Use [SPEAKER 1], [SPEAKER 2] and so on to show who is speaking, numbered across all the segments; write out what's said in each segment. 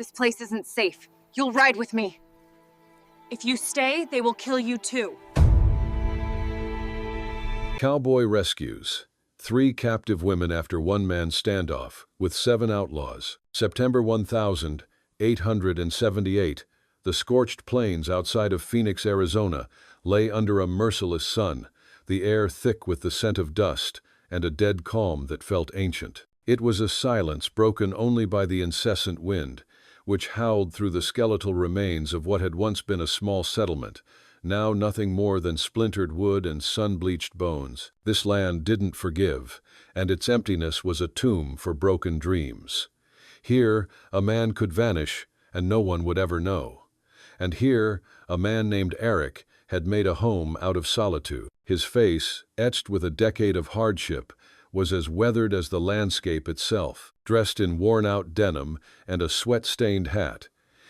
[SPEAKER 1] This place isn't safe. You'll ride with me. If you stay, they will kill you too.
[SPEAKER 2] Cowboy rescues 3 captive women after one-man standoff with 7 outlaws. September 1878, the scorched plains outside of Phoenix, Arizona, lay under a merciless sun, the air thick with the scent of dust and a dead calm that felt ancient. It was a silence broken only by the incessant wind, which howled through the skeletal remains of what had once been a small settlement, now nothing more than splintered wood and sun-bleached bones. This land didn't forgive, and its emptiness was a tomb for broken dreams. Here, a man could vanish, and no one would ever know. And here, a man named Aric had made a home out of solitude. His face, etched with a decade of hardship, was as weathered as the landscape itself. Dressed in worn-out denim and a sweat-stained hat,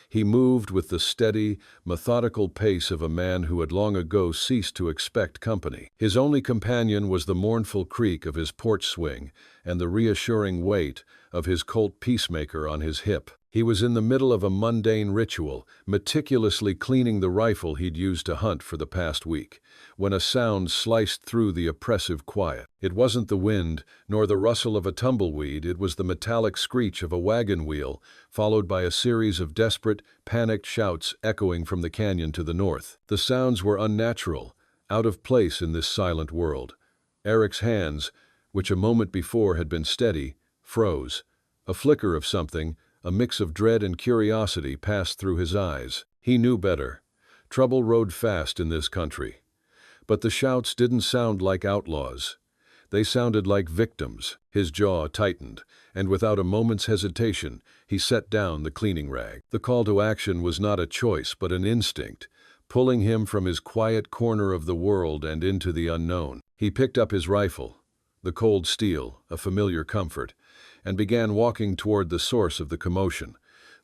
[SPEAKER 2] he moved with the steady, methodical pace of a man who had long ago ceased to expect company. His only companion was the mournful creak of his porch swing and the reassuring weight of his Colt Peacemaker on his hip. He was in the middle of a mundane ritual, meticulously cleaning the rifle he'd used to hunt for the past week, when a sound sliced through the oppressive quiet. It wasn't the wind, nor the rustle of a tumbleweed, it was the metallic screech of a wagon wheel, followed by a series of desperate, panicked shouts echoing from the canyon to the north. The sounds were unnatural, out of place in this silent world. Aric's hands, which a moment before had been steady, froze. A flicker of something, a mix of dread and curiosity, passed through his eyes. He knew better. Trouble rode fast in this country. But the shouts didn't sound like outlaws. They sounded like victims. His jaw tightened, and without a moment's hesitation, he set down the cleaning rag. The call to action was not a choice, but an instinct, pulling him from his quiet corner of the world and into the unknown. He picked up his rifle, the cold steel, a familiar comfort, and began walking toward the source of the commotion,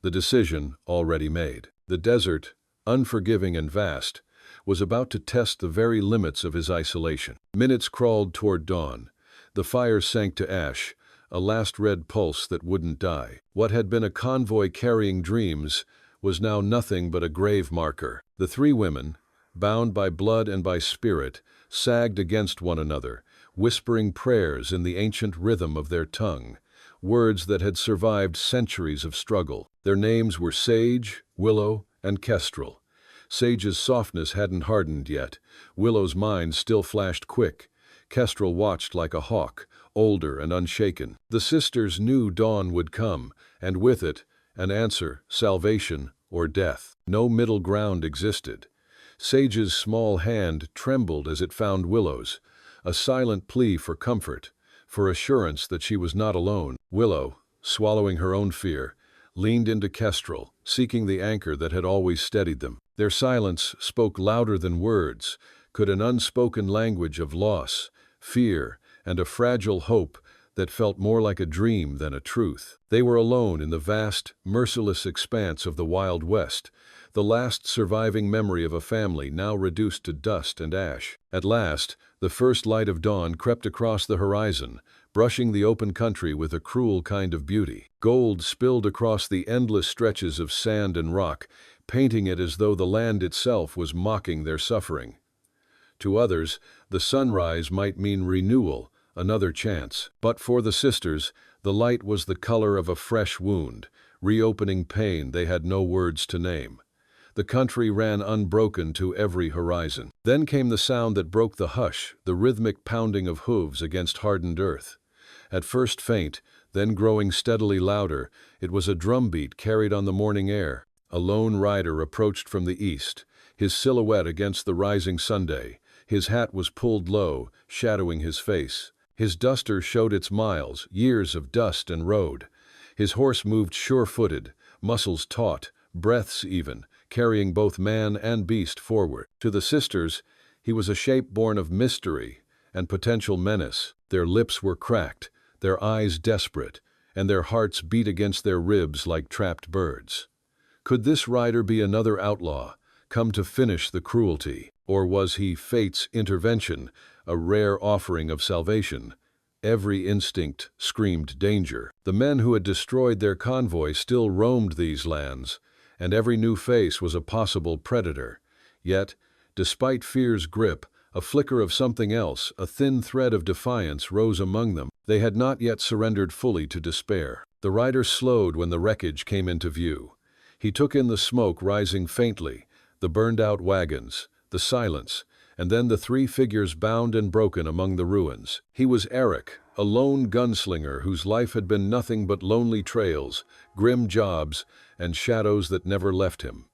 [SPEAKER 2] the decision already made. The desert, unforgiving and vast, was about to test the very limits of his isolation. Minutes crawled toward dawn. The fire sank to ash, a last red pulse that wouldn't die. What had been a convoy carrying dreams was now nothing but a grave marker. The 3 women, bound by blood and by spirit, sagged against one another, whispering prayers in the ancient rhythm of their tongue, words that had survived centuries of struggle. Their names were Sage, Willow, and Kestrel. Sage's softness hadn't hardened yet. Willow's mind still flashed quick. Kestrel watched like a hawk, older and unshaken. The sisters knew dawn would come, and with it, an answer, salvation or death. No middle ground existed. Sage's small hand trembled as it found Willow's, a silent plea for comfort, for assurance that she was not alone. Willow, swallowing her own fear, leaned into Kestrel, seeking the anchor that had always steadied them. Their silence spoke louder than words, could an unspoken language of loss, fear, and a fragile hope that felt more like a dream than a truth. They were alone in the vast, merciless expanse of the Wild West, the last surviving memory of a family now reduced to dust and ash. At last, the first light of dawn crept across the horizon, brushing the open country with a cruel kind of beauty. Gold spilled across the endless stretches of sand and rock, painting it as though the land itself was mocking their suffering. To others, the sunrise might mean renewal, another chance. But for the sisters, the light was the color of a fresh wound, reopening pain they had no words to name. The country ran unbroken to every horizon. Then came the sound that broke the hush, the rhythmic pounding of hooves against hardened earth. At first faint, then growing steadily louder, it was a drumbeat carried on the morning air. A lone rider approached from the east, his silhouette against the rising Sunday. His hat was pulled low, shadowing his face. His duster showed its miles, years of dust and road. His horse moved sure-footed, muscles taut, breaths even, carrying both man and beast forward. To the sisters, he was a shape born of mystery and potential menace. Their lips were cracked, their eyes desperate, and their hearts beat against their ribs like trapped birds. Could this rider be another outlaw, come to finish the cruelty? Or was he fate's intervention, a rare offering of salvation? Every instinct screamed danger. The men who had destroyed their convoy still roamed these lands, and every new face was a possible predator. Yet, despite fear's grip, a flicker of something else, a thin thread of defiance, rose among them. They had not yet surrendered fully to despair. The rider slowed when the wreckage came into view. He took in the smoke rising faintly, the burned-out wagons, the silence, and then the three figures bound and broken among the ruins. He was Aric, a lone gunslinger whose life had been nothing but lonely trails, grim jobs, and shadows that never left him.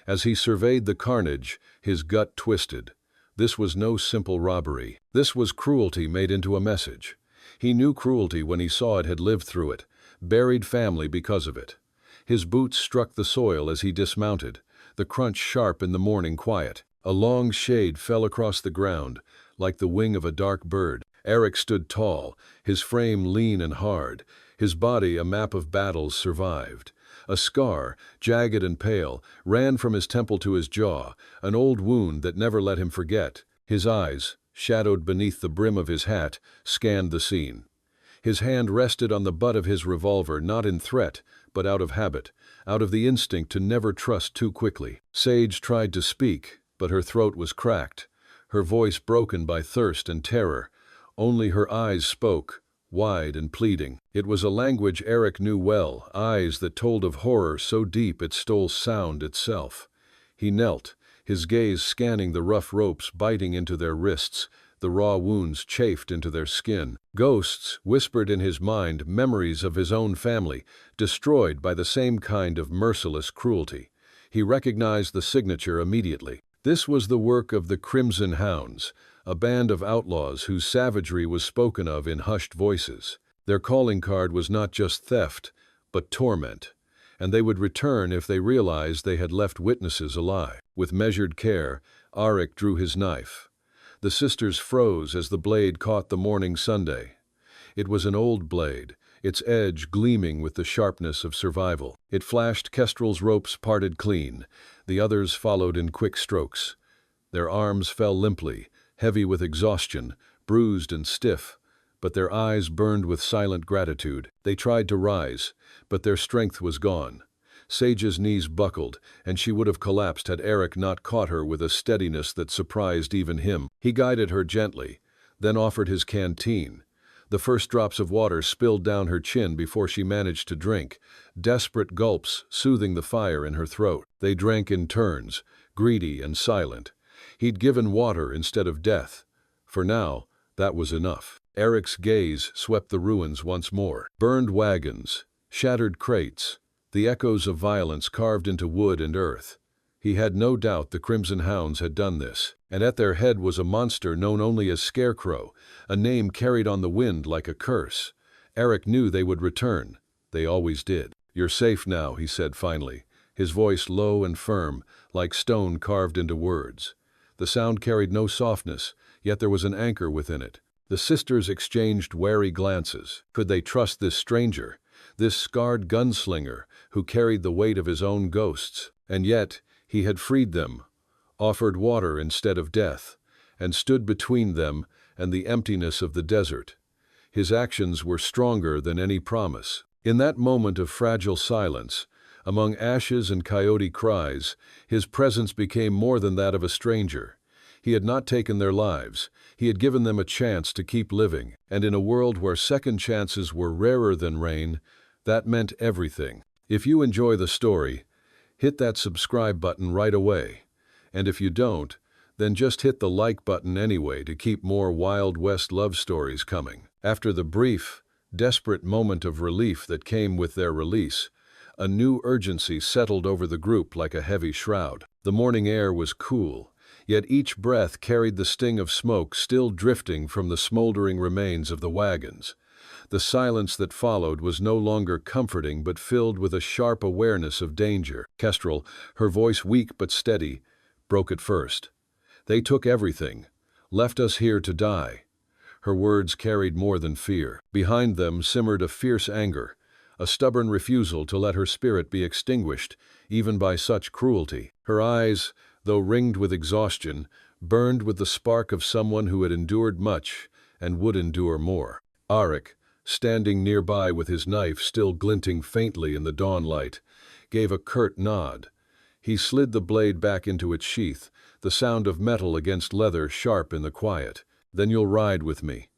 [SPEAKER 2] As he surveyed the carnage, his gut twisted. This was no simple robbery. This was cruelty made into a message. He knew cruelty when he saw it had lived through it, buried family because of it. His boots struck the soil as he dismounted, the crunch sharp in the morning quiet. A long shade fell across the ground, like the wing of a dark bird. Aric stood tall, his frame lean and hard, his body a map of battles survived. A scar, jagged and pale, ran from his temple to his jaw, an old wound that never let him forget. His eyes, shadowed beneath the brim of his hat, scanned the scene. His hand rested on the butt of his revolver, not in threat, but out of habit, out of the instinct to never trust too quickly. Sage tried to speak, but her throat was cracked, her voice broken by thirst and terror. Only her eyes spoke, wide and pleading. It was a language Aric knew well, eyes that told of horror so deep it stole sound itself. He knelt, his gaze scanning the rough ropes biting into their wrists, the raw wounds chafed into their skin. Ghosts whispered in his mind, memories of his own family, destroyed by the same kind of merciless cruelty. He recognized the signature immediately. This was the work of the Crimson Hounds, a band of outlaws whose savagery was spoken of in hushed voices. Their calling card was not just theft, but torment, and they would return if they realized they had left witnesses alive. With measured care, Aric drew his knife. The sisters froze as the blade caught the morning Sunday. It was an old blade, its edge gleaming with the sharpness of survival. It flashed Kestrel's ropes parted clean. The others followed in quick strokes. Their arms fell limply, heavy with exhaustion, bruised and stiff, but their eyes burned with silent gratitude. They tried to rise, but their strength was gone. Sage's knees buckled, and she would have collapsed had Aric not caught her with a steadiness that surprised even him. He guided her gently, then offered his canteen. The first drops of water spilled down her chin before she managed to drink, desperate gulps soothing the fire in her throat. They drank in turns, greedy and silent. He'd given water instead of death. For now, that was enough. Aric's gaze swept the ruins once more. Burned wagons, shattered crates, the echoes of violence carved into wood and earth. He had no doubt the Crimson Hounds had done this, and at their head was a monster known only as Scarecrow, a name carried on the wind like a curse. Aric knew they would return. They always did. "You're safe now," he said finally, his voice low and firm, like stone carved into words. The sound carried no softness, yet there was an anchor within it. The sisters exchanged wary glances. Could they trust this stranger, this scarred gunslinger who carried the weight of his own ghosts? And yet, he had freed them, offered water instead of death, and stood between them and the emptiness of the desert. His actions were stronger than any promise. In that moment of fragile silence, among ashes and coyote cries, his presence became more than that of a stranger. He had not taken their lives. He had given them a chance to keep living, and in a world where second chances were rarer than rain, that meant everything. If you enjoy the story, hit that subscribe button right away. And if you don't, then just hit the like button anyway to keep more Wild West love stories coming. After the brief, desperate moment of relief that came with their release, a new urgency settled over the group like a heavy shroud. The morning air was cool, yet each breath carried the sting of smoke still drifting from the smoldering remains of the wagons. The silence that followed was no longer comforting but filled with a sharp awareness of danger. Kestrel, her voice weak but steady, broke it first. "They took everything, left us here to die." Her words carried more than fear. Behind them simmered a fierce anger, a stubborn refusal to let her spirit be extinguished, even by such cruelty. Her eyes, though ringed with exhaustion, burned with the spark of someone who had endured much and would endure more. Aric, standing nearby with his knife still glinting faintly in the dawn light, gave a curt nod. He slid the blade back into its sheath, the sound of metal against leather sharp in the quiet. "Then you'll ride with me.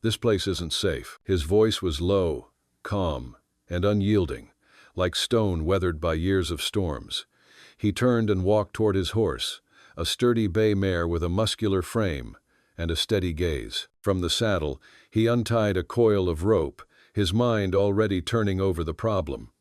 [SPEAKER 2] This place isn't safe." His voice was low, calm, and unyielding, like stone weathered by years of storms. He turned and walked toward his horse, a sturdy bay mare with a muscular frame and a steady gaze. From the saddle, he untied a coil of rope, his mind already turning over the problem.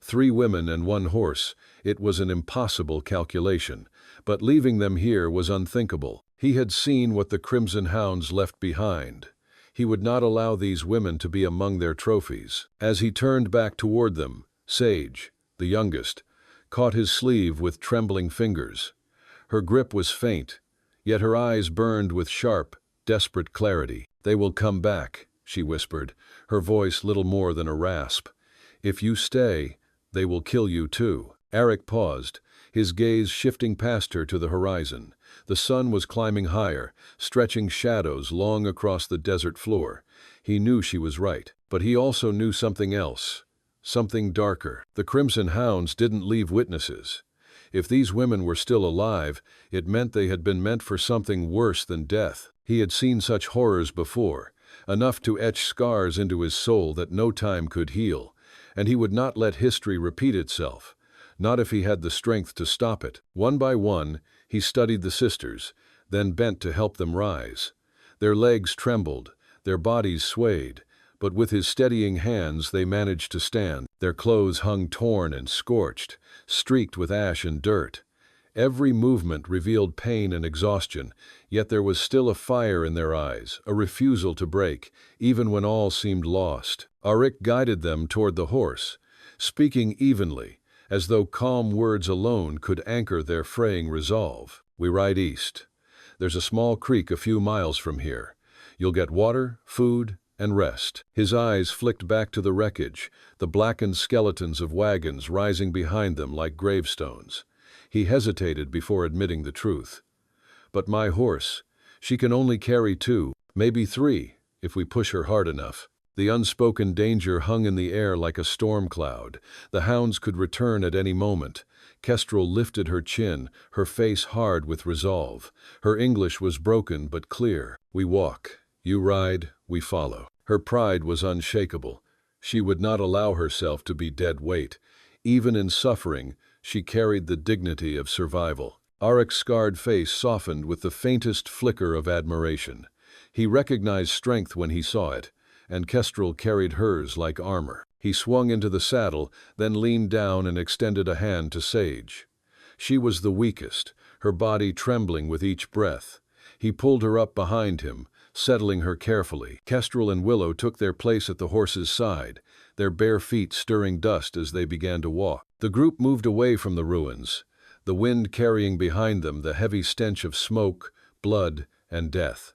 [SPEAKER 2] 3 women and 1 horse, it was an impossible calculation, but leaving them here was unthinkable. He had seen what the Crimson Hounds left behind. He would not allow these women to be among their trophies. As he turned back toward them, Sage, the youngest, caught his sleeve with trembling fingers. Her grip was faint, yet her eyes burned with sharp, desperate clarity. "They will come back," she whispered, her voice little more than a rasp. "If you stay, they will kill you too." Aric paused, his gaze shifting past her to the horizon. The sun was climbing higher, stretching shadows long across the desert floor. He knew she was right, but he also knew something else, something darker. The Crimson Hounds didn't leave witnesses. If these women were still alive, it meant they had been meant for something worse than death. He had seen such horrors before, enough to etch scars into his soul that no time could heal, and he would not let history repeat itself, not if he had the strength to stop it. One by one, he studied the sisters, then bent to help them rise. Their legs trembled, their bodies swayed, but with his steadying hands they managed to stand. Their clothes hung torn and scorched, streaked with ash and dirt. Every movement revealed pain and exhaustion, yet there was still a fire in their eyes, a refusal to break, even when all seemed lost. Aric guided them toward the horse, speaking evenly, as though calm words alone could anchor their fraying resolve. "We ride east. There's a small creek a few miles from here. You'll get water, food, and rest." His eyes flicked back to the wreckage, the blackened skeletons of wagons rising behind them like gravestones. He hesitated before admitting the truth. "But my horse, she can only carry 2, maybe 3, if we push her hard enough." The unspoken danger hung in the air like a storm cloud. The hounds could return at any moment. Kestrel lifted her chin, her face hard with resolve. Her English was broken but clear. "We walk. You ride, we follow." Her pride was unshakable. She would not allow herself to be dead weight. Even in suffering, she carried the dignity of survival. Aric's scarred face softened with the faintest flicker of admiration. He recognized strength when he saw it, and Kestrel carried hers like armor. He swung into the saddle, then leaned down and extended a hand to Sage. She was the weakest, her body trembling with each breath. He pulled her up behind him, settling her carefully. Kestrel and Willow took their place at the horse's side, their bare feet stirring dust as they began to walk. The group moved away from the ruins, the wind carrying behind them the heavy stench of smoke, blood, and death.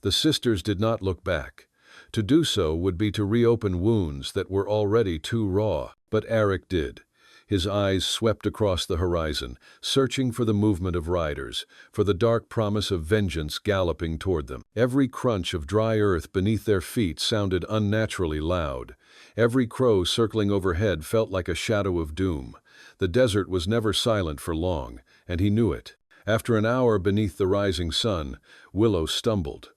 [SPEAKER 2] The sisters did not look back. To do so would be to reopen wounds that were already too raw. But Aric did. His eyes swept across the horizon, searching for the movement of riders, for the dark promise of vengeance galloping toward them. Every crunch of dry earth beneath their feet sounded unnaturally loud. Every crow circling overhead felt like a shadow of doom. The desert was never silent for long, and he knew it. After an hour beneath the rising sun, Willow stumbled.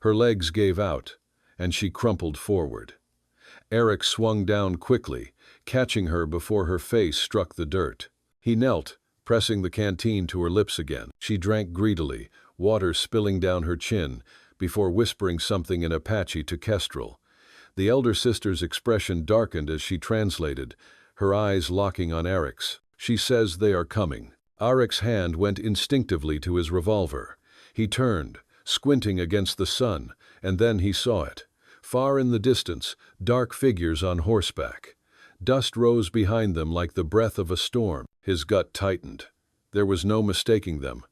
[SPEAKER 2] Her legs gave out, and she crumpled forward. Aric swung down quickly, catching her before her face struck the dirt. He knelt, pressing the canteen to her lips again. She drank greedily, water spilling down her chin, before whispering something in Apache to Kestrel. The elder sister's expression darkened as she translated, her eyes locking on Aric's. "She says they are coming." Aric's hand went instinctively to his revolver. He turned, squinting against the sun, and then he saw it. Far in the distance, dark figures on horseback. Dust rose behind them like the breath of a storm. His gut tightened. There was no mistaking them.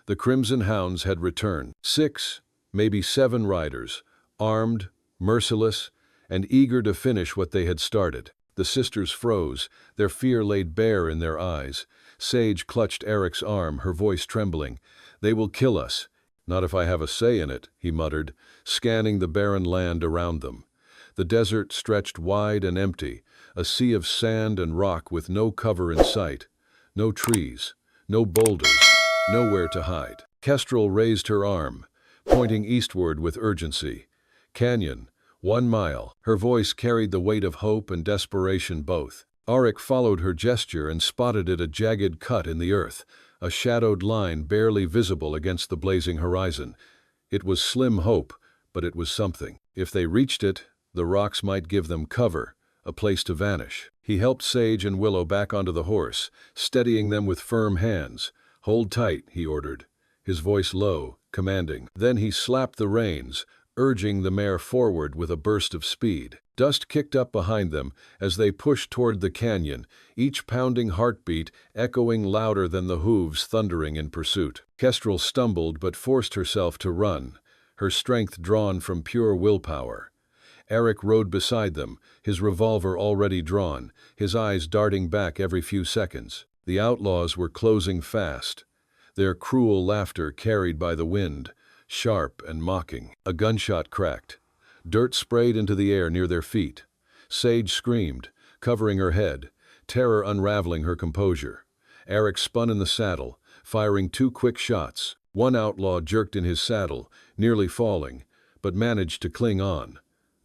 [SPEAKER 2] The Crimson Hounds had returned. 6, maybe 7 riders, armed, merciless, and eager to finish what they had started. The sisters froze, their fear laid bare in their eyes. Sage clutched Aric's arm, her voice trembling. "They will kill us." "Not if I have a say in it," he muttered, scanning the barren land around them. The desert stretched wide and empty, a sea of sand and rock with no cover in sight. No trees, no boulders, nowhere to hide. Kestrel raised her arm, pointing eastward with urgency. Canyon, 1 mile. Her voice carried the weight of hope and desperation both. Aric followed her gesture and spotted it, a jagged cut in the earth, a shadowed line barely visible against the blazing horizon. It was slim hope, but it was something. If they reached it, the rocks might give them cover, a place to vanish. He helped Sage and Willow back onto the horse, steadying them with firm hands. "Hold tight," he ordered, his voice low, commanding. Then he slapped the reins, urging the mare forward with a burst of speed. Dust kicked up behind them as they pushed toward the canyon, each pounding heartbeat echoing louder than the hooves thundering in pursuit. Kestrel stumbled but forced herself to run, her strength drawn from pure willpower. Aric rode beside them, his revolver already drawn, his eyes darting back every few seconds. The outlaws were closing fast, their cruel laughter carried by the wind, sharp and mocking. A gunshot cracked. Dirt sprayed into the air near their feet. Sage screamed, covering her head, terror unraveling her composure. Aric spun in the saddle, firing 2 quick shots. One outlaw jerked in his saddle, nearly falling, but managed to cling on.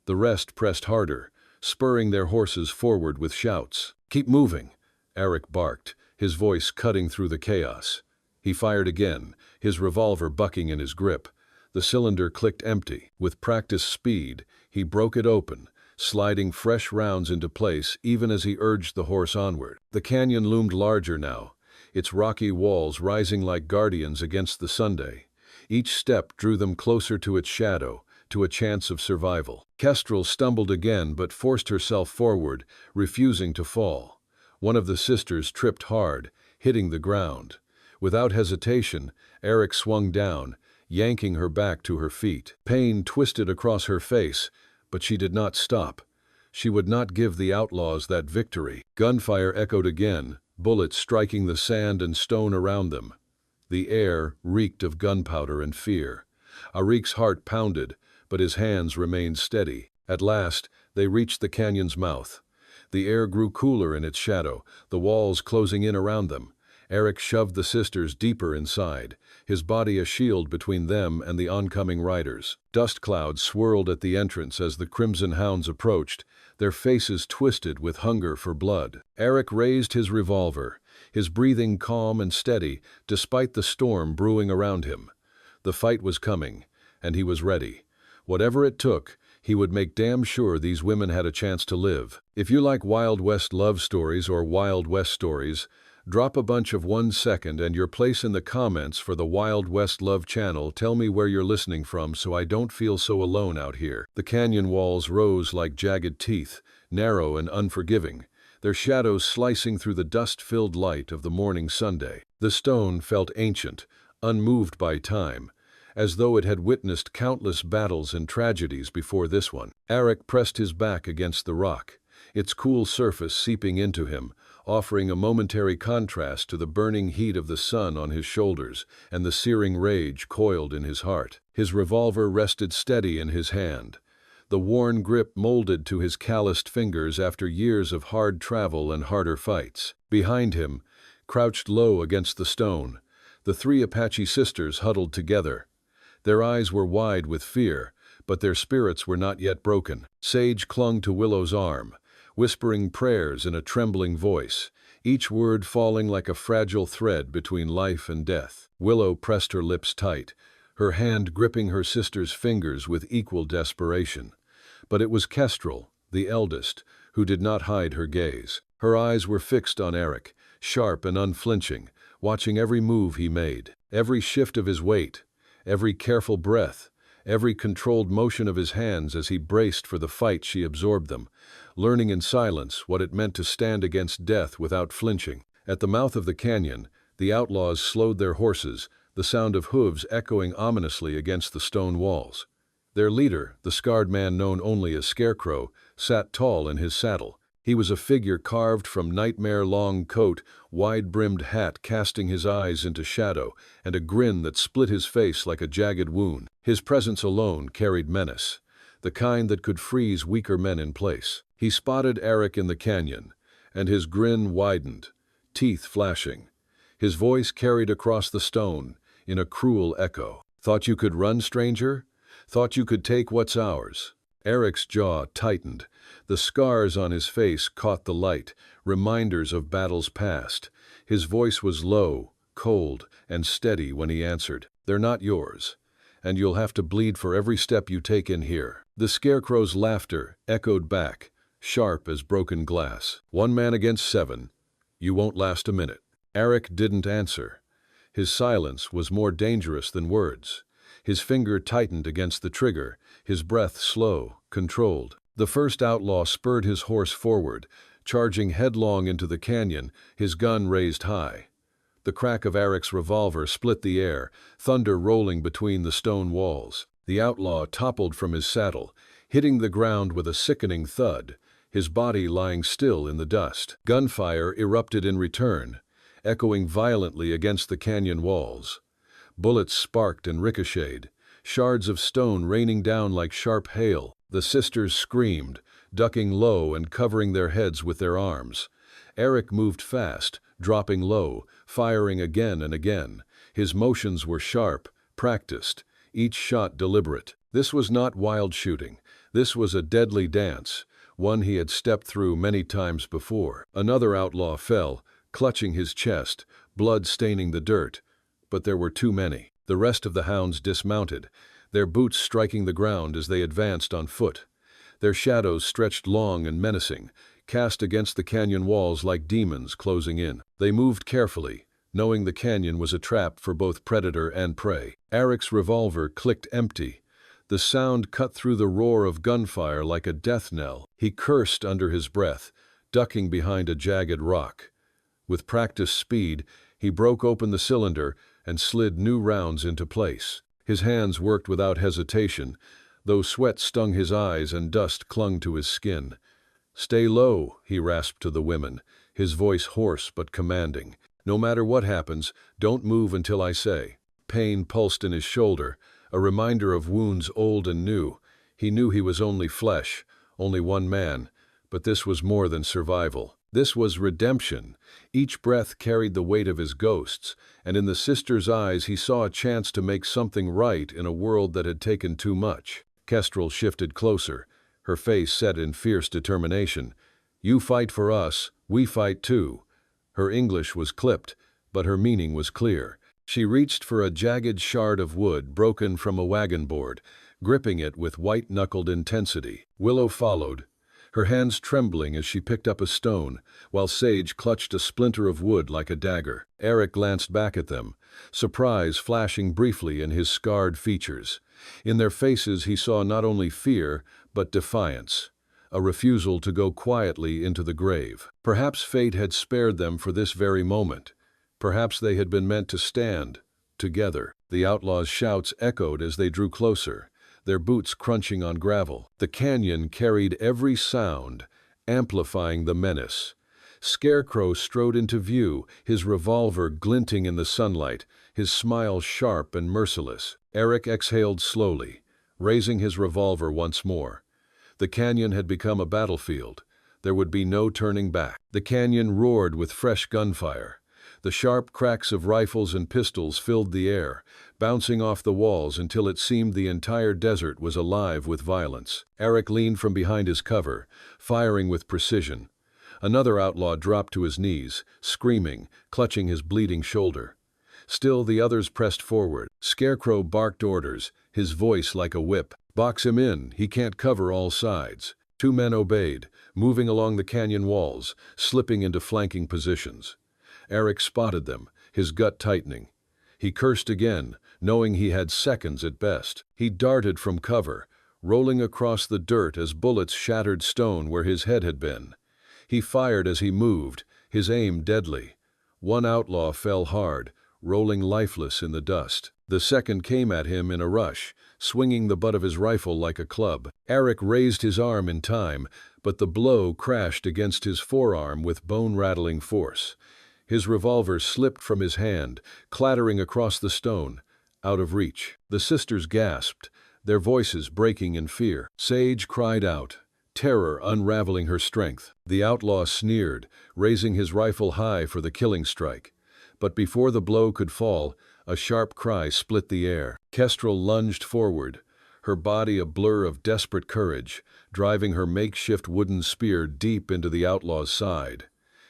[SPEAKER 2] The rest pressed harder, spurring their horses forward with shouts. "Keep moving," Aric barked, his voice cutting through the chaos. He fired again, his revolver bucking in his grip. The cylinder clicked empty. With practiced speed, he broke it open, sliding fresh rounds into place even as he urged the horse onward. The canyon loomed larger now, its rocky walls rising like guardians against the Sunday. Each step drew them closer to its shadow, to a chance of survival. Kestrel stumbled again but forced herself forward, refusing to fall. One of the sisters tripped hard, hitting the ground. Without hesitation, Aric swung down, yanking her back to her feet. Pain twisted across her face, but she did not stop. She would not give the outlaws that victory. Gunfire echoed again, bullets striking the sand and stone around them. The air reeked of gunpowder and fear. Aric's heart pounded, but his hands remained steady. At last, they reached the canyon's mouth. The air grew cooler in its shadow, the walls closing in around them. Aric shoved the sisters deeper inside, his body a shield between them and the oncoming riders. Dust clouds swirled at the entrance as the crimson hounds approached, their faces twisted with hunger for blood. Aric raised his revolver, his breathing calm and steady despite the storm brewing around him. The fight was coming, and he was ready. Whatever it took, he would make damn sure these women had a chance to live. If you like Wild West love stories or Wild West stories, drop a bunch of 1 second and your place in the comments for the Wild West Love channel. Tell me where you're listening from so I don't feel so alone out here. The canyon walls rose like jagged teeth, narrow and unforgiving, their shadows slicing through the dust-filled light of the morning Sunday. The stone felt ancient, unmoved by time, as though it had witnessed countless battles and tragedies before this one. Aric pressed his back against the rock, its cool surface seeping into him, offering a momentary contrast to the burning heat of the sun on his shoulders and the searing rage coiled in his heart. His revolver rested steady in his hand, the worn grip molded to his calloused fingers after years of hard travel and harder fights. Behind him, crouched low against the stone, the 3 Apache sisters huddled together. Their eyes were wide with fear, but their spirits were not yet broken. Sage clung to Willow's arm, whispering prayers in a trembling voice, each word falling like a fragile thread between life and death. Willow pressed her lips tight, her hand gripping her sister's fingers with equal desperation. But it was Kestrel, the eldest, who did not hide her gaze. Her eyes were fixed on Aric, sharp and unflinching, watching every move he made, every shift of his weight, every careful breath, every controlled motion of his hands as he braced for the fight. She absorbed them, learning in silence what it meant to stand against death without flinching. At the mouth of the canyon, the outlaws slowed their horses, the sound of hooves echoing ominously against the stone walls. Their leader, the scarred man known only as Scarecrow, sat tall in his saddle. He was a figure carved from nightmare-long coat, wide-brimmed hat casting his eyes into shadow, and a grin that split his face like a jagged wound. His presence alone carried menace. the kind that could freeze weaker men in place. He spotted Aric in the canyon, and his grin widened, teeth flashing. His voice carried across the stone in a cruel echo. "Thought you could run, stranger? Thought you could take what's ours?" Aric's jaw tightened. The scars on his face caught the light, reminders of battles past. His voice was low, cold, and steady when he answered, "They're not yours, and you'll have to bleed for every step you take in here." The Scarecrow's laughter echoed back, sharp as broken glass. "One man against 7. You won't last a minute." Aric didn't answer. His silence was more dangerous than words. His finger tightened against the trigger, his breath slow, controlled. The first outlaw spurred his horse forward, charging headlong into the canyon, his gun raised high. The crack of Aric's revolver split the air, thunder rolling between the stone walls. The outlaw toppled from his saddle, hitting the ground with a sickening thud, his body lying still in the dust. Gunfire erupted in return, echoing violently against the canyon walls. Bullets sparked and ricocheted, shards of stone raining down like sharp hail. The sisters screamed, ducking low and covering their heads with their arms. Aric moved fast, dropping low, firing again and again. His motions were sharp, practiced, each shot deliberate. This was not wild shooting. This was a deadly dance, one he had stepped through many times before. Another outlaw fell, clutching his chest, blood staining the dirt. But there were too many. The rest of the hounds dismounted, their boots striking the ground as they advanced on foot. Their shadows stretched long and menacing, cast against the canyon walls like demons closing in. They moved carefully, knowing the canyon was a trap for both predator and prey. Aric's revolver clicked empty. The sound cut through the roar of gunfire like a death knell. He cursed under his breath, ducking behind a jagged rock. With practiced speed, he broke open the cylinder and slid new rounds into place. His hands worked without hesitation, though sweat stung his eyes and dust clung to his skin. "Stay low," he rasped to the women, his voice hoarse but commanding. "No matter what happens, don't move until I say." Pain pulsed in his shoulder, a reminder of wounds old and new. He knew he was only flesh, only one man, but this was more than survival. This was redemption. Each breath carried the weight of his ghosts, and in the sisters' eyes he saw a chance to make something right in a world that had taken too much. Kestrel shifted closer, her face set in fierce determination. "You fight for us, we fight too." Her English was clipped, but her meaning was clear. She reached for a jagged shard of wood broken from a wagon board, gripping it with white-knuckled intensity. Willow followed, her hands trembling as she picked up a stone, while Sage clutched a splinter of wood like a dagger. Aric glanced back at them, surprise flashing briefly in his scarred features. In their faces he saw not only fear, but defiance, a refusal to go quietly into the grave. Perhaps fate had spared them for this very moment. Perhaps they had been meant to stand, together. The outlaws' shouts echoed as they drew closer, their boots crunching on gravel. The canyon carried every sound, amplifying the menace. Scarecrow strode into view, his revolver glinting in the sunlight, his smile sharp and merciless. Aric exhaled slowly, raising his revolver once more. The canyon had become a battlefield. There would be no turning back. The canyon roared with fresh gunfire. The sharp cracks of rifles and pistols filled the air, bouncing off the walls until it seemed the entire desert was alive with violence. Aric leaned from behind his cover, firing with precision. Another outlaw dropped to his knees, screaming, clutching his bleeding shoulder. Still the others pressed forward. Scarecrow barked orders, his voice like a whip. "Box him in, he can't cover all sides." 2 men obeyed, moving along the canyon walls, slipping into flanking positions. Aric spotted them, his gut tightening. He cursed again, knowing he had seconds at best. He darted from cover, rolling across the dirt as bullets shattered stone where his head had been. He fired as he moved, his aim deadly. One outlaw fell hard, rolling lifeless in the dust. The second came at him in a rush, swinging the butt of his rifle like a club. Aric raised his arm in time, but the blow crashed against his forearm with bone-rattling force. His revolver slipped from his hand, clattering across the stone, out of reach. The sisters gasped, their voices breaking in fear. Sage cried out, terror unraveling her strength. The outlaw sneered, raising his rifle high for the killing strike. But before the blow could fall, a sharp cry split the air. Kestrel lunged forward, her body a blur of desperate courage, driving her makeshift wooden spear deep into the outlaw's side.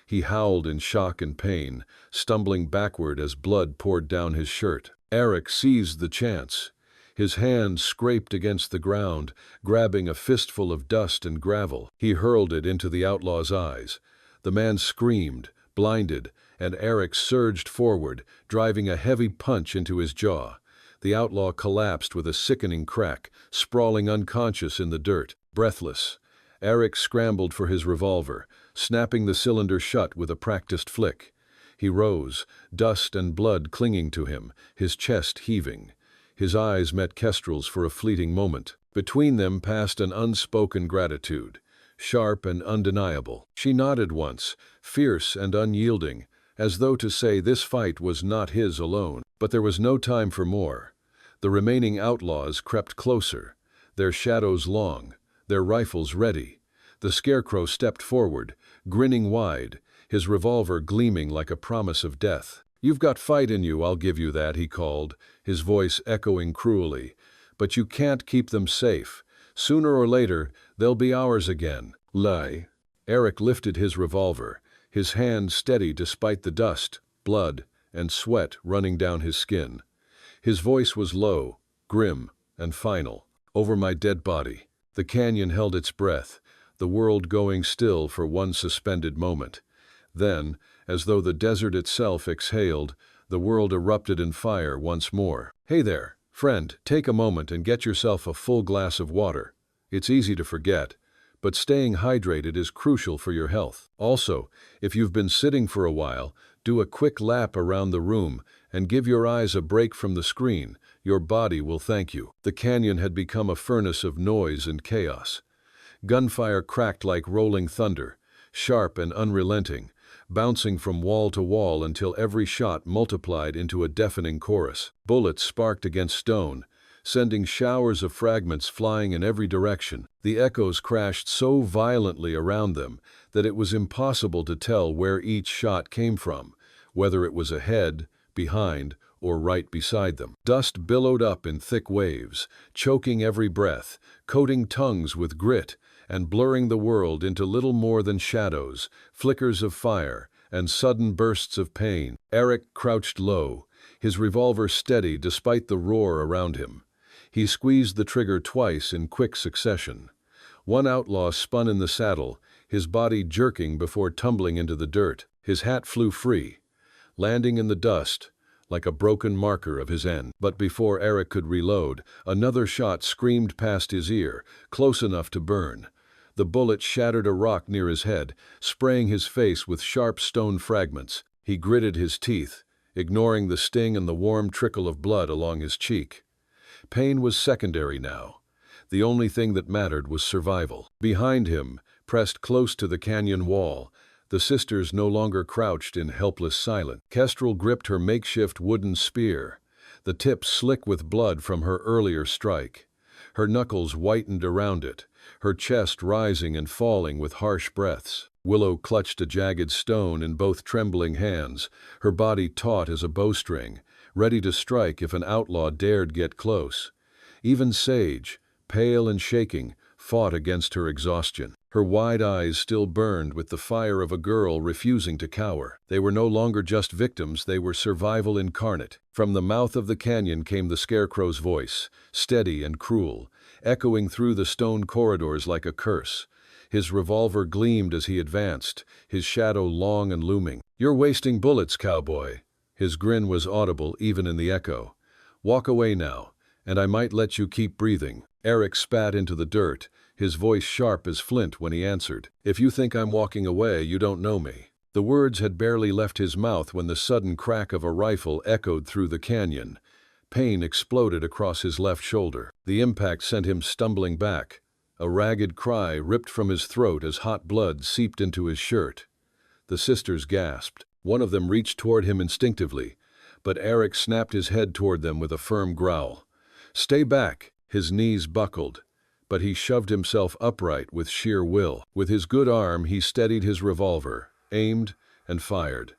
[SPEAKER 2] He howled in shock and pain, stumbling backward as blood poured down his shirt. Aric seized the chance. His hand scraped against the ground, grabbing a fistful of dust and gravel. He hurled it into the outlaw's eyes. The man screamed, blinded, and Aric surged forward, driving a heavy punch into his jaw. The outlaw collapsed with a sickening crack, sprawling unconscious in the dirt. Breathless, Aric scrambled for his revolver, snapping the cylinder shut with a practiced flick. He rose, dust and blood clinging to him, his chest heaving. His eyes met Kestrel's for a fleeting moment. Between them passed an unspoken gratitude, sharp and undeniable. She nodded once, fierce and unyielding, as though to say this fight was not his alone. But there was no time for more. The remaining outlaws crept closer, their shadows long, their rifles ready. The Scarecrow stepped forward, grinning wide, his revolver gleaming like a promise of death. "You've got fight in you, I'll give you that," he called, his voice echoing cruelly. "But you can't keep them safe. Sooner or later, they'll be ours again." Lie. Aric lifted his revolver, his hand steady despite the dust, blood, and sweat running down his skin. His voice was low, grim, and final. "Over my dead body." The canyon held its breath, the world going still for one suspended moment. Then, as though the desert itself exhaled, the world erupted in fire once more. "Hey there, friend, take a moment and get yourself a full glass of water. It's easy to forget, but staying hydrated is crucial for your health. Also, if you've been sitting for a while, do a quick lap around the room and give your eyes a break from the screen. Your body will thank you." The canyon had become a furnace of noise and chaos. Gunfire cracked like rolling thunder, sharp and unrelenting, bouncing from wall to wall until every shot multiplied into a deafening chorus. Bullets sparked against stone, sending showers of fragments flying in every direction. The echoes crashed so violently around them that it was impossible to tell where each shot came from, whether it was ahead, behind, or right beside them. Dust billowed up in thick waves, choking every breath, coating tongues with grit, and blurring the world into little more than shadows, flickers of fire, and sudden bursts of pain. Aric crouched low, his revolver steady despite the roar around him. He squeezed the trigger twice in quick succession. One outlaw spun in the saddle, his body jerking before tumbling into the dirt. His hat flew free, landing in the dust like a broken marker of his end. But before Aric could reload, another shot screamed past his ear, close enough to burn. The bullet shattered a rock near his head, spraying his face with sharp stone fragments. He gritted his teeth, ignoring the sting and the warm trickle of blood along his cheek. Pain was secondary now. The only thing that mattered was survival. Behind him, pressed close to the canyon wall, the sisters no longer crouched in helpless silence. Kestrel gripped her makeshift wooden spear, the tip slick with blood from her earlier strike. Her knuckles whitened around it, her chest rising and falling with harsh breaths. Willow clutched a jagged stone in both trembling hands, her body taut as a bowstring, ready to strike if an outlaw dared get close. Even Sage, pale and shaking, fought against her exhaustion. Her wide eyes still burned with the fire of a girl refusing to cower. They were no longer just victims, they were survival incarnate. From the mouth of the canyon came the Scarecrow's voice, steady and cruel, echoing through the stone corridors like a curse. His revolver gleamed as he advanced, his shadow long and looming. "You're wasting bullets, Cowboy." His grin was audible even in the echo. "Walk away now, and I might let you keep breathing." Aric spat into the dirt, his voice sharp as flint when he answered, "If you think I'm walking away, you don't know me." The words had barely left his mouth when the sudden crack of a rifle echoed through the canyon. Pain exploded across his left shoulder. The impact sent him stumbling back. A ragged cry ripped from his throat as hot blood seeped into his shirt. The sisters gasped. One of them reached toward him instinctively, but Aric snapped his head toward them with a firm growl. "Stay back." His knees buckled, but he shoved himself upright with sheer will. With his good arm, he steadied his revolver, aimed, and fired.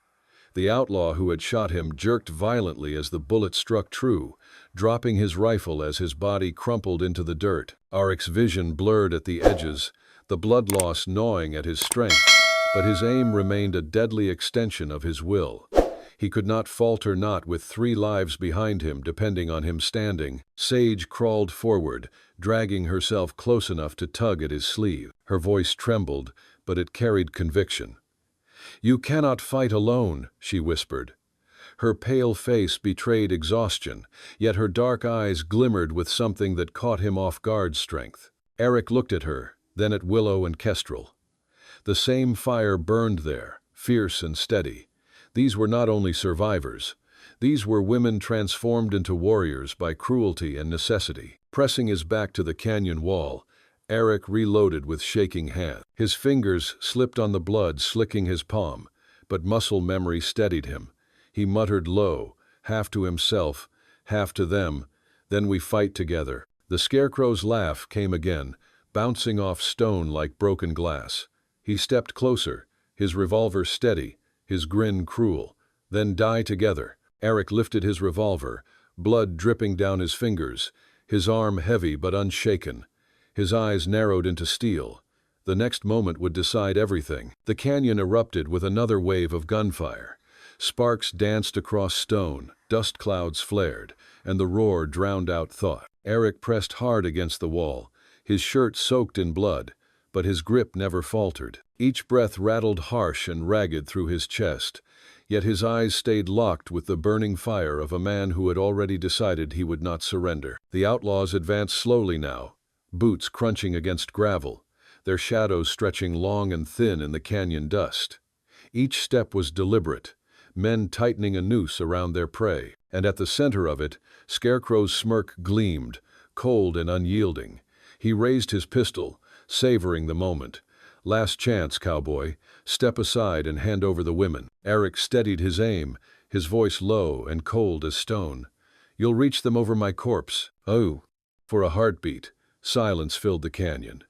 [SPEAKER 2] The outlaw who had shot him jerked violently as the bullet struck true, dropping his rifle as his body crumpled into the dirt. Aric's vision blurred at the edges, the blood loss gnawing at his strength, but his aim remained a deadly extension of his will. He could not falter, not with 3 lives behind him depending on him standing. Sage crawled forward, dragging herself close enough to tug at his sleeve. Her voice trembled, but it carried conviction. "You cannot fight alone," she whispered. Her pale face betrayed exhaustion, yet her dark eyes glimmered with something that caught him off guard strength. Aric looked at her, then at Willow and Kestrel. The same fire burned there, fierce and steady. These were not only survivors. These were women transformed into warriors by cruelty and necessity. Pressing his back to the canyon wall, Aric reloaded with shaking hand. His fingers slipped on the blood, slicking his palm, but muscle memory steadied him. He muttered low, half to himself, half to them, "Then we fight together." The Scarecrow's laugh came again, bouncing off stone like broken glass. He stepped closer, his revolver steady, his grin cruel. "Then die together." Aric lifted his revolver, blood dripping down his fingers, his arm heavy but unshaken. His eyes narrowed into steel. The next moment would decide everything. The canyon erupted with another wave of gunfire. Sparks danced across stone, dust clouds flared, and the roar drowned out thought. Aric pressed hard against the wall, his shirt soaked in blood, but his grip never faltered. Each breath rattled harsh and ragged through his chest, yet his eyes stayed locked with the burning fire of a man who had already decided he would not surrender. The outlaws advanced slowly now, boots crunching against gravel, their shadows stretching long and thin in the canyon dust. Each step was deliberate, men tightening a noose around their prey, and at the center of it, Scarecrow's smirk gleamed, cold and unyielding. He raised his pistol, savoring the moment. "Last chance, cowboy. Step aside and hand over the women." Aric steadied his aim, his voice low and cold as stone. "You'll reach them over my corpse." "Oh." For a heartbeat, silence filled the canyon.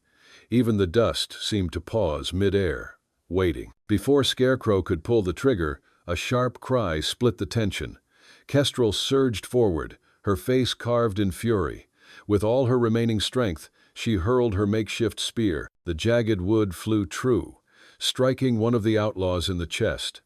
[SPEAKER 2] Even the dust seemed to pause mid-air, waiting. Before Scarecrow could pull the trigger, a sharp cry split the tension. Kestrel surged forward, her face carved in fury. With all her remaining strength, she hurled her makeshift spear. The jagged wood flew true, striking one of the outlaws in the chest.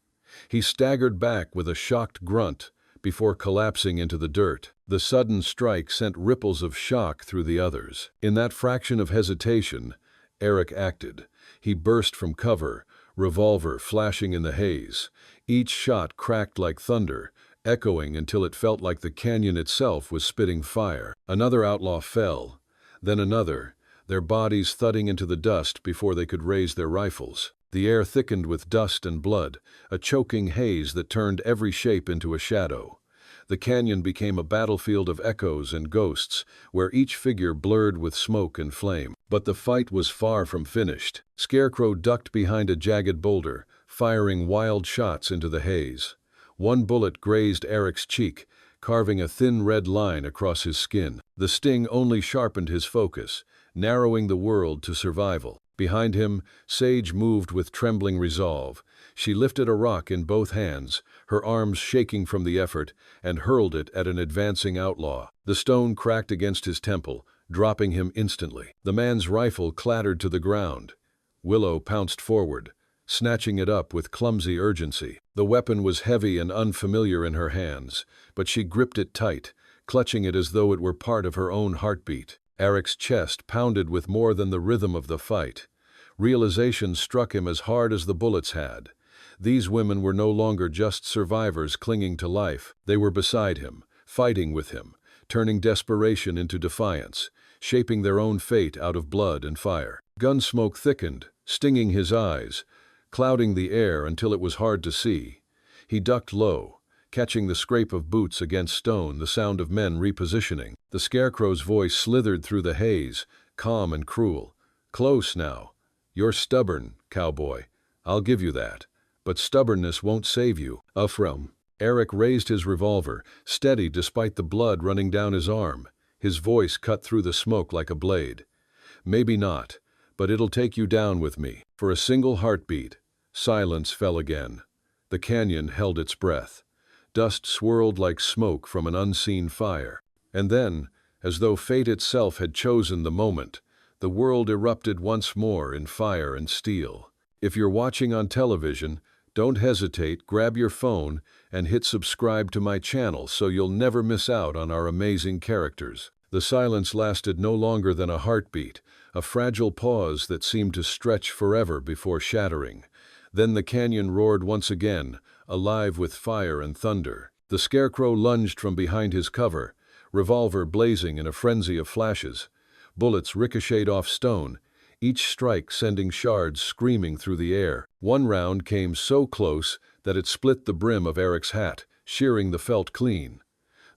[SPEAKER 2] He staggered back with a shocked grunt before collapsing into the dirt. The sudden strike sent ripples of shock through the others. In that fraction of hesitation, Aric acted. He burst from cover, revolver flashing in the haze. Each shot cracked like thunder, echoing until it felt like the canyon itself was spitting fire. Another outlaw fell, then another, their bodies thudding into the dust before they could raise their rifles. The air thickened with dust and blood, a choking haze that turned every shape into a shadow. The canyon became a battlefield of echoes and ghosts, where each figure blurred with smoke and flame. But the fight was far from finished. Scarecrow ducked behind a jagged boulder, firing wild shots into the haze. One bullet grazed Aric's cheek, carving a thin red line across his skin. The sting only sharpened his focus, narrowing the world to survival. Behind him, Sage moved with trembling resolve. She lifted a rock in both hands, her arms shaking from the effort, and hurled it at an advancing outlaw. The stone cracked against his temple, dropping him instantly. The man's rifle clattered to the ground. Willow pounced forward, snatching it up with clumsy urgency. The weapon was heavy and unfamiliar in her hands, but she gripped it tight, clutching it as though it were part of her own heartbeat. Aric's chest pounded with more than the rhythm of the fight. Realization struck him as hard as the bullets had. These women were no longer just survivors clinging to life. They were beside him, fighting with him, turning desperation into defiance, shaping their own fate out of blood and fire. Gunsmoke thickened, stinging his eyes, clouding the air until it was hard to see. He ducked low, catching the scrape of boots against stone, the sound of men repositioning. The Scarecrow's voice slithered through the haze, calm and cruel. "Close now. You're stubborn, cowboy. I'll give you that. But stubbornness won't save you." Aric raised his revolver, steady despite the blood running down his arm. His voice cut through the smoke like a blade. "Maybe not, but it'll take you down with me." For a single heartbeat, silence fell again. The canyon held its breath. Dust swirled like smoke from an unseen fire. And then, as though fate itself had chosen the moment, the world erupted once more in fire and steel. If you're watching on television, don't hesitate, grab your phone, and hit subscribe to my channel so you'll never miss out on our amazing characters. The silence lasted no longer than a heartbeat, a fragile pause that seemed to stretch forever before shattering. Then the canyon roared once again, alive with fire and thunder. The Scarecrow lunged from behind his cover, revolver blazing in a frenzy of flashes. Bullets ricocheted off stone, each strike sending shards screaming through the air. One round came so close that it split the brim of Aric's hat, shearing the felt clean.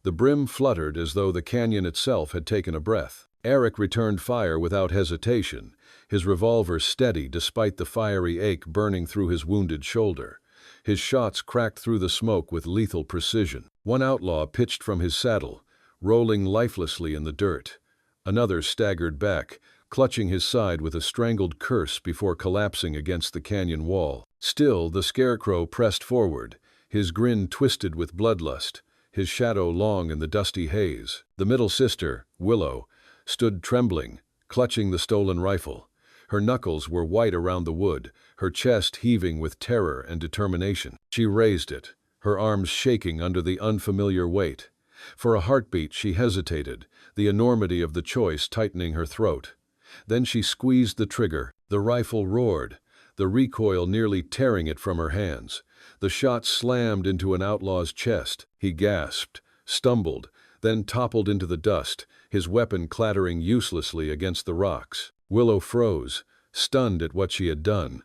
[SPEAKER 2] The brim fluttered as though the canyon itself had taken a breath. Aric returned fire without hesitation, his revolver steady despite the fiery ache burning through his wounded shoulder. His shots cracked through the smoke with lethal precision. One outlaw pitched from his saddle, rolling lifelessly in the dirt. Another staggered back, clutching his side with a strangled curse before collapsing against the canyon wall. Still, the Scarecrow pressed forward, his grin twisted with bloodlust, his shadow long in the dusty haze. The middle sister, Willow, stood trembling, clutching the stolen rifle. Her knuckles were white around the wood, her chest heaving with terror and determination. She raised it, her arms shaking under the unfamiliar weight. For a heartbeat she hesitated, the enormity of the choice tightening her throat. Then she squeezed the trigger. The rifle roared, the recoil nearly tearing it from her hands. The shot slammed into an outlaw's chest. He gasped, stumbled, then toppled into the dust, his weapon clattering uselessly against the rocks. Willow froze, stunned at what she had done.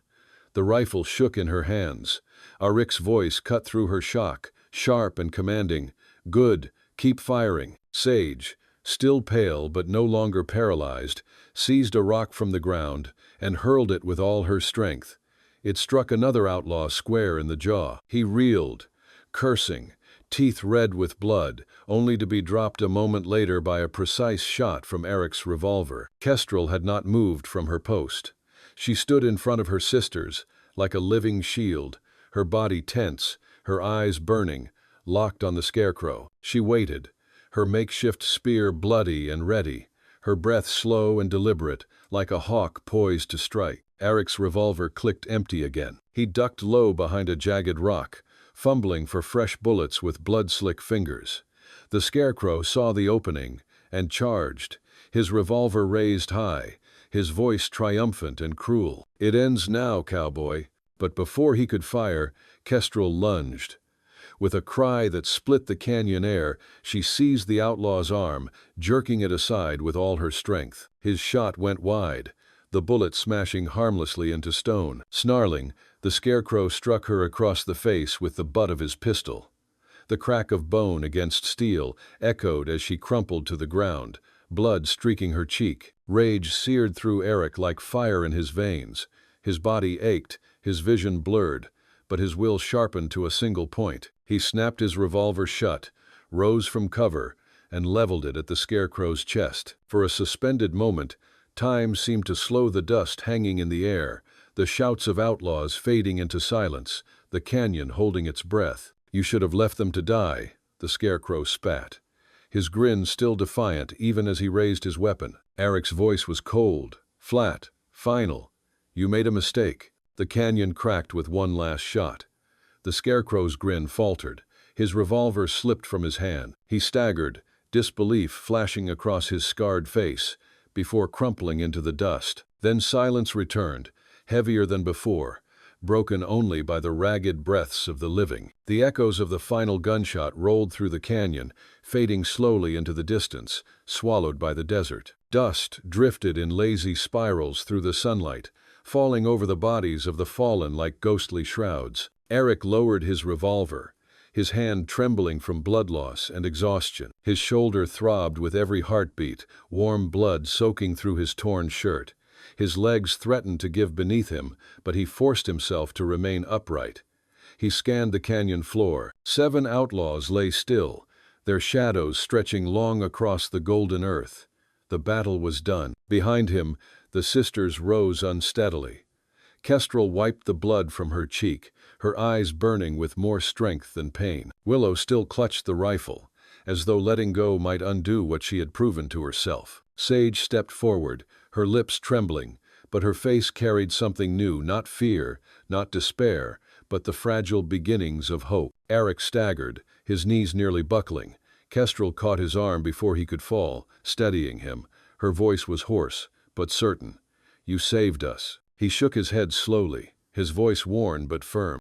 [SPEAKER 2] The rifle shook in her hands. Aric's voice cut through her shock, sharp and commanding. "Good, keep firing." Sage, still pale but no longer paralyzed, seized a rock from the ground and hurled it with all her strength. It struck another outlaw square in the jaw. He reeled, cursing, teeth red with blood, only to be dropped a moment later by a precise shot from Aric's revolver. Kestrel had not moved from her post. She stood in front of her sisters, like a living shield, her body tense, her eyes burning, locked on the Scarecrow. She waited, her makeshift spear bloody and ready, her breath slow and deliberate, like a hawk poised to strike. Aric's revolver clicked empty again. He ducked low behind a jagged rock, fumbling for fresh bullets with blood-slick fingers. The Scarecrow saw the opening and charged, his revolver raised high, his voice triumphant and cruel. "It ends now, Cowboy." But before he could fire, Kestrel lunged. With a cry that split the canyon air, she seized the outlaw's arm, jerking it aside with all her strength. His shot went wide, the bullet smashing harmlessly into stone. Snarling, the Scarecrow struck her across the face with the butt of his pistol. The crack of bone against steel echoed as she crumpled to the ground, blood streaking her cheek. Rage seared through Aric like fire in his veins. His body ached, his vision blurred, but his will sharpened to a single point. He snapped his revolver shut, rose from cover, and leveled it at the Scarecrow's chest. For a suspended moment, time seemed to slow, the dust hanging in the air, the shouts of outlaws fading into silence, the canyon holding its breath. "You should have left them to die," the Scarecrow spat, his grin still defiant even as he raised his weapon. Aric's voice was cold, flat, final. "You made a mistake." The canyon cracked with one last shot. The Scarecrow's grin faltered. His revolver slipped from his hand. He staggered, disbelief flashing across his scarred face, before crumpling into the dust. Then silence returned, heavier than before, broken only by the ragged breaths of the living. The echoes of the final gunshot rolled through the canyon, fading slowly into the distance, swallowed by the desert. Dust drifted in lazy spirals through the sunlight, falling over the bodies of the fallen like ghostly shrouds. Aric lowered his revolver, his hand trembling from blood loss and exhaustion. His shoulder throbbed with every heartbeat, warm blood soaking through his torn shirt. His legs threatened to give beneath him, but he forced himself to remain upright. He scanned the canyon floor. 7 outlaws lay still, their shadows stretching long across the golden earth. The battle was done. Behind him, the sisters rose unsteadily. Kestrel wiped the blood from her cheek, her eyes burning with more strength than pain. Willow still clutched the rifle, as though letting go might undo what she had proven to herself. Sage stepped forward, her lips trembling, but her face carried something new, not fear, not despair, but the fragile beginnings of hope. Aric staggered, his knees nearly buckling. Kestrel caught his arm before he could fall, steadying him. Her voice was hoarse, but certain. "You saved us." He shook his head slowly, his voice worn but firm.